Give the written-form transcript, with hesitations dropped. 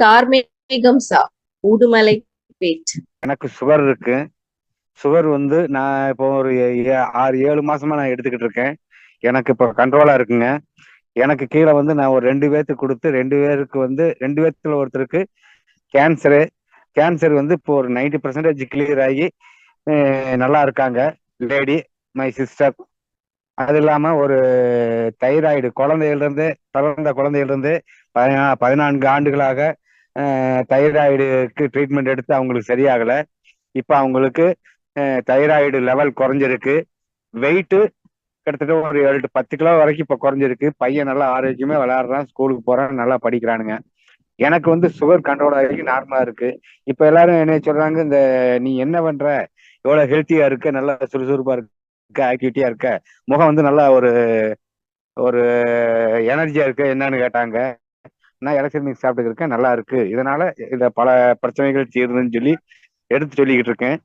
கார்மேகம் சா, உடுமலை பேட். எனக்கு சுகர் இருக்கு. சுகர் வந்து நான் இப்போ ஒரு 6-7 மாசமா நான் எடுத்துக்கிட்டு இருக்கேன். எனக்கு இப்போ கண்ட்ரோலா இருக்குங்க. எனக்கு கீழே வந்து நான் ஒரு 2 பேர்த்துக்கு கொடுத்து 2 பேருக்கு வந்து 2 பேர்த்துல ஒருத்தருக்கு கேன்சரு. கேன்சர் வந்து இப்போ ஒரு 90% கிளியர் ஆகி நல்லா இருக்காங்க. Lady my sister. அது இல்லாம ஒரு தைராய்டு பிறந்த குழந்தையிலிருந்து 14 ஆண்டுகளாக தைராய்டுக்கு ட்ரீட்மெண்ட் எடுத்து அவங்களுக்கு சரியாகல. இப்ப அவங்களுக்கு தைராய்டு லெவல் குறைஞ்சிருக்கு. வெயிட்டு கிட்டத்தட்ட ஒரு 7-10 கிலோ வரைக்கும் இப்ப குறைஞ்சிருக்கு. பையன் நல்லா ஆரோக்கியமா விளையாடுறான், ஸ்கூலுக்கு போறான், நல்லா படிக்கிறானுங்க. எனக்கு வந்து சுகர் கண்ட்ரோல் ஆகி நார்மலா இருக்கு. இப்ப எல்லாரும் என்ன சொல்றாங்க, இந்த நீ என்ன பண்ற, எவ்வளவு ஹெல்த்தியா இருக்க, நல்லா சுறுசுறுப்பா இருக்க, ஆக்டிவிட்டியா இருக்க, முகம் வந்து நல்லா ஒரு ஒரு எனர்ஜியா இருக்கு என்னன்னு கேட்டாங்க. நான் எலக்ட்ரிக் மிக்ஸ் சாப்பிட்டு இருக்கேன், நல்லா இருக்கு. இதனால இந்த பல பிரச்சனைகள் தீருதுன்னு சொல்லி எடுத்து சொல்லிக்கிட்டு இருக்கேன்.